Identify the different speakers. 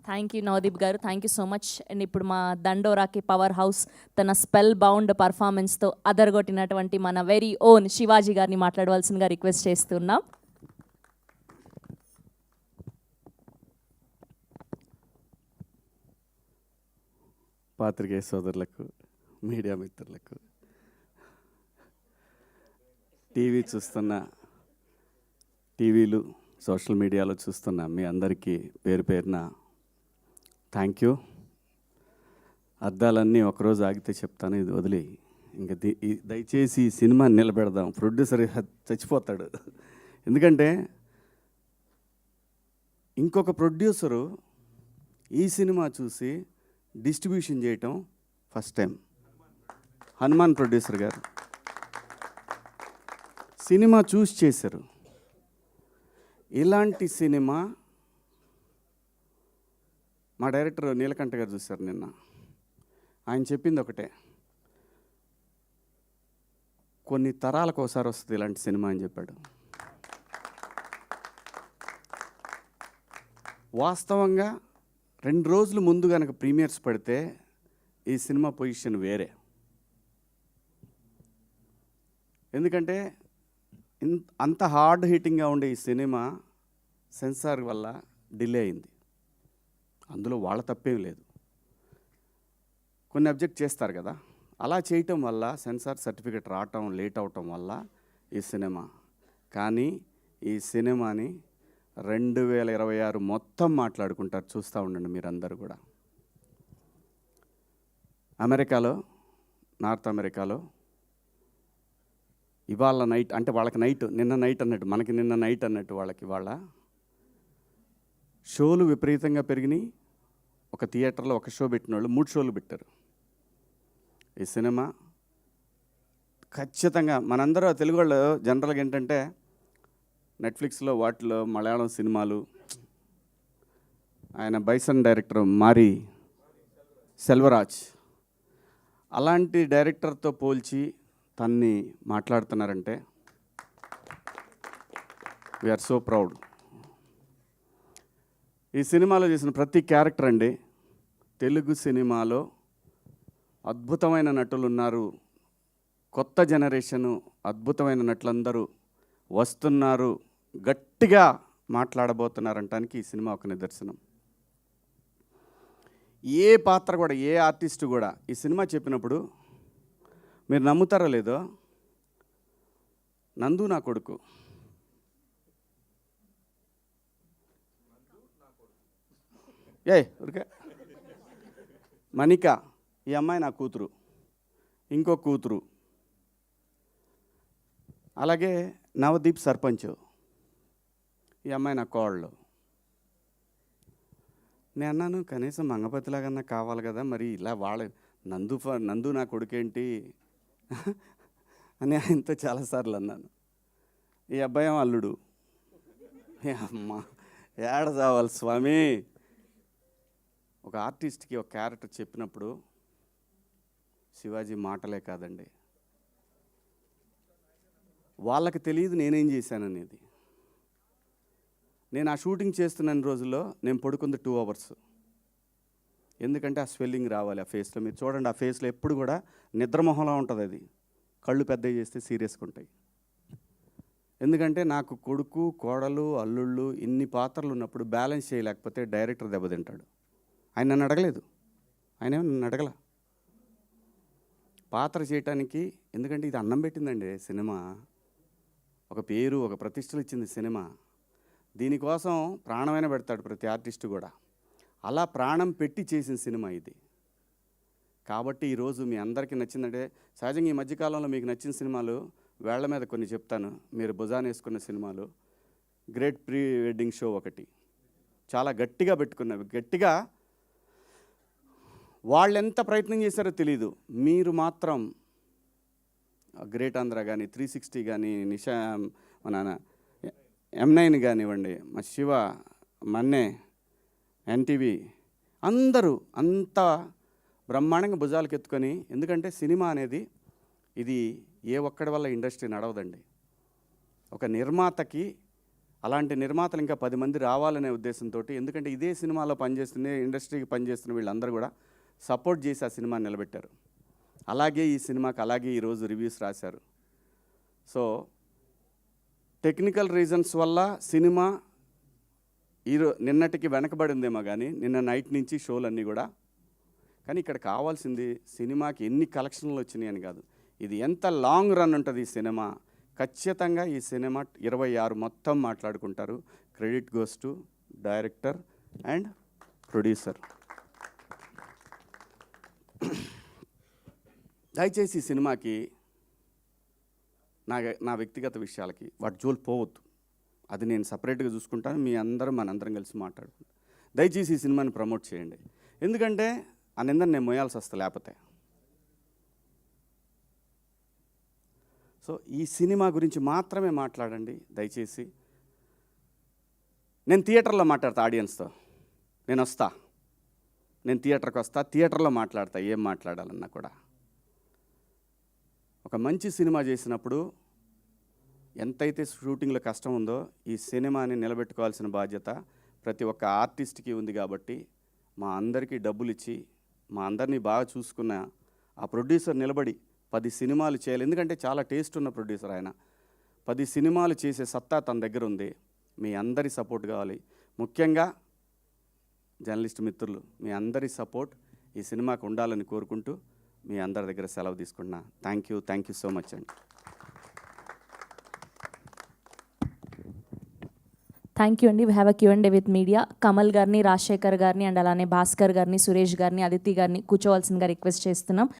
Speaker 1: Thank you Navdeep గారు, thank you so much. And ఇప్పుడు మా దండోరాకి పవర్ హౌస్ తన స్పెల్ బౌండ్ పర్ఫార్మెన్స్తో అదరగొట్టినటువంటి మన వెరీ ఓన్ శివాజీ గారిని మాట్లాడవలసిందిగా రిక్వెస్ట్ చేస్తున్నాం.
Speaker 2: పాత్రికేయ సోదరులకు, మీడియా మిత్రులకు, టీవీ చూస్తున్న, టీవీలు సోషల్ మీడియాలో చూస్తున్న మీ అందరికీ పేరు పేరున థ్యాంక్ యూ. అర్థాలన్నీ ఒకరోజు ఆగితే చెప్తాను, ఇది వదిలి ఇంకా దయచేసి ఈ సినిమా నిలబెడదాం. ప్రొడ్యూసర్ చచ్చిపోతాడు. ఎందుకంటే ఇంకొక ప్రొడ్యూసరు ఈ సినిమా చూసి డిస్ట్రిబ్యూషన్ చేయటం ఫస్ట్ టైం. హనుమాన్ ప్రొడ్యూసర్ గారు సినిమా చూసి చేశారు. ఇలాంటి సినిమా మా డైరెక్టర్ నీలకంఠ గారు చూశారు నిన్న. ఆయన చెప్పింది ఒకటే, కొన్ని తరాలకు ఒకసారి వస్తుంది ఇలాంటి సినిమా అని చెప్పాడు. వాస్తవంగా 2 రోజులు ముందు కనుక ప్రీమియర్స్ పడితే ఈ సినిమా పొజిషన్ వేరే. ఎందుకంటే అంత హార్డ్ హిట్టింగ్గా ఉండే ఈ సినిమా సెన్సార్ వల్ల డిలే అయింది. అందులో వాళ్ళ తప్పేం లేదు, కొన్ని అబ్జెక్ట్ చేస్తారు కదా. అలా చేయటం వల్ల సెన్సార్ సర్టిఫికెట్ రావటం లేట్ అవటం వల్ల ఈ సినిమా, కానీ ఈ సినిమాని 2026 మొత్తం మాట్లాడుకుంటారు. చూస్తూ ఉండండి మీరందరూ కూడా. అమెరికాలో, నార్త్ అమెరికాలో ఇవాళ నైట్, అంటే వాళ్ళకి నైట్, నిన్న నైట్ అన్నట్టు, మనకి నిన్న నైట్ అన్నట్టు వాళ్ళకి ఇవాళ షోలు విపరీతంగా పెరిగినాయి. ఒక థియేటర్లో ఒక షో పెట్టిన వాళ్ళు 3 షోలు పెట్టారు. ఈ సినిమా ఖచ్చితంగా మనందరూ తెలుగు వాళ్ళు జనరల్గా ఏంటంటే నెట్ఫ్లిక్స్లో వాటిలో మలయాళం సినిమాలు, ఆయన బైసన్ డైరెక్టర్ మారి సెల్వరాజ్ అలాంటి డైరెక్టర్తో పోల్చి తన్ని మాట్లాడుతున్నారంటే వీఆర్ సో ప్రౌడ్. ఈ సినిమాలో చేసిన ప్రతి క్యారెక్టర్ అండి, తెలుగు సినిమాలో అద్భుతమైన నటులు ఉన్నారు. కొత్త జనరేషను అద్భుతమైన నటులందరూ వస్తున్నారు, గట్టిగా మాట్లాడబోతున్నారంటానికి ఈ సినిమా ఒక నిదర్శనం. ఏ పాత్ర కూడా, ఏ ఆర్టిస్టు కూడా ఈ సినిమా చెప్పినప్పుడు మీరు నమ్ముతారో లేదో, నందు నా కొడుకు, ఊరికే మణిక ఈ అమ్మాయి నా కూతురు, ఇంకో కూతురు, అలాగే నవదీప్ సర్పంచ్ ఈ అమ్మాయి నా కోళ్ళు. నేను అన్నాను కనీసం మంగపతిలాగన్నా కావాలి కదా, మరి ఇలా వాళ్ళ నందు నా కొడుకేంటి అని ఆయనతో చాలాసార్లు అన్నాను. ఈ అబ్బాయి అల్లుడు. అమ్మ ఏడ చావాలి స్వామి. ఒక ఆర్టిస్ట్కి ఒక క్యారెక్టర్ చెప్పినప్పుడు శివాజీ మాటలే కాదండి, వాళ్ళకి తెలియదు నేనేం చేశాననేది. నేను ఆ షూటింగ్ చేస్తున్న రోజుల్లో నేను పడుకుంది 2 అవర్స్. ఎందుకంటే ఆ స్వెల్లింగ్ రావాలి ఆ ఫేస్లో. మీరు చూడండి, ఆ ఫేస్లో ఎప్పుడు కూడా నిద్రమొహంలా ఉంటుంది. అది కళ్ళు పెద్దవి చేస్తే సీరియస్గా ఉంటాయి. ఎందుకంటే నాకు కొడుకు, కోడలు, అల్లుళ్ళు ఇన్ని పాత్రలు ఉన్నప్పుడు బ్యాలెన్స్ చేయలేకపోతే డైరెక్టర్ దెబ్బతింటాడు. ఆయన నన్ను అడగలేదు, ఆయన నన్ను అడగల పాత్ర చేయటానికి. ఎందుకంటే ఇది అన్నం పెట్టిందండి సినిమా, ఒక పేరు, ఒక ప్రతిష్టలు ఇచ్చింది సినిమా. దీనికోసం ప్రాణమైన పెడతాడు ప్రతి ఆర్టిస్టు కూడా. అలా ప్రాణం పెట్టి చేసిన సినిమా ఇది. కాబట్టి ఈరోజు మీ అందరికీ నచ్చిందంటే, సహజంగా ఈ మధ్యకాలంలో మీకు నచ్చిన సినిమాలు వేళ్ల మీద కొన్ని చెప్తాను. మీరు భుజాన వేసుకున్న సినిమాలు, గ్రేట్ ప్రీ వెడ్డింగ్ షో ఒకటి చాలా గట్టిగా పెట్టుకున్నవి. గట్టిగా వాళ్ళు ఎంత ప్రయత్నం చేశారో తెలీదు, మీరు మాత్రం గ్రేట్ ఆంధ్ర కానీ, 360 కానీ, నిషా, మన M9 కానివ్వండి, మా శివ, మన్నే, ఎన్టీవీ అందరూ అంతా బ్రహ్మాండంగా భుజాలకు ఎత్తుకొని. ఎందుకంటే సినిమా అనేది ఇది ఏ ఒక్కడి వల్ల ఇండస్ట్రీ నడవదండి. ఒక నిర్మాతకి అలాంటి నిర్మాతలు ఇంకా 10 మంది రావాలనే ఉద్దేశంతో, ఎందుకంటే ఇదే సినిమాలో పనిచేస్తున్న ఇండస్ట్రీకి పనిచేస్తున్న వీళ్ళందరూ కూడా సపోర్ట్ చేసి ఆ సినిమాని నిలబెట్టారు. అలాగే ఈ సినిమాకి అలాగే ఈరోజు రివ్యూస్ రాశారు. సో టెక్నికల్ రీజన్స్ వల్ల సినిమా నిన్నటికి వెనకబడిందేమో కానీ నిన్న నైట్ నుంచి షోలన్నీ కూడా. కానీ ఇక్కడ కావాల్సింది సినిమాకి ఎన్ని కలెక్షన్లు వచ్చినాయి అని కాదు, ఇది ఎంత లాంగ్ రన్ ఉంటుంది ఈ సినిమా. ఖచ్చితంగా ఈ సినిమా 26 మొత్తం మాట్లాడుకుంటారు. Credit goes to director and producer. దయచేసి ఈ సినిమాకి నా వ్యక్తిగత విషయాలకి వాటి జోలు పోవద్దు. అది నేను సపరేట్గా చూసుకుంటాను. మీ అందరం మనందరం కలిసి మాట్లాడుకుంటాం. దయచేసి ఈ సినిమాని ప్రమోట్ చేయండి. ఎందుకంటే ఆ నిందని నేను మోయాల్సి వస్తా లేకపోతే. సో ఈ సినిమా గురించి మాత్రమే మాట్లాడండి దయచేసి. నేను థియేటర్లో మాట్లాడతా ఆడియన్స్తో. నేను థియేటర్కి వస్తా, థియేటర్లో మాట్లాడతా ఏం మాట్లాడాలన్నా కూడా. ఒక మంచి సినిమా చేసినప్పుడు ఎంతైతే షూటింగ్లో కష్టం ఉందో ఈ సినిమాని నిలబెట్టుకోవాల్సిన బాధ్యత ప్రతి ఒక్క ఆర్టిస్ట్కి ఉంది. కాబట్టి మా అందరికీ డబ్బులు ఇచ్చి మా అందరినీ బాగా చూసుకున్న ఆ ప్రొడ్యూసర్ నిలబడి 10 సినిమాలు చేయాలి. ఎందుకంటే చాలా టేస్ట్ ఉన్న ప్రొడ్యూసర్ ఆయన. 10 సినిమాలు చేసే సత్తా తన దగ్గర ఉంది. మీ అందరి సపోర్ట్ కావాలి. ముఖ్యంగా జర్నలిస్ట్ మిత్రులు మీ అందరి సపోర్ట్ ఈ సినిమాకు ఉండాలని కోరుకుంటూ మీ అందరి దగ్గర సెలవు తీసుకుంటున్నా. థ్యాంక్ యూ సో మచ్ అండి.
Speaker 1: థ్యాంక్ యూ అండి. We have a Q&A with media. Kamal గారిని, రాజశేఖర్ గారిని అండ్ అలానే భాస్కర్ గారిని, సురేష్ గారిని, అదితి గారిని కూర్చోవాల్సిందిగా రిక్వెస్ట్ చేస్తున్నాం.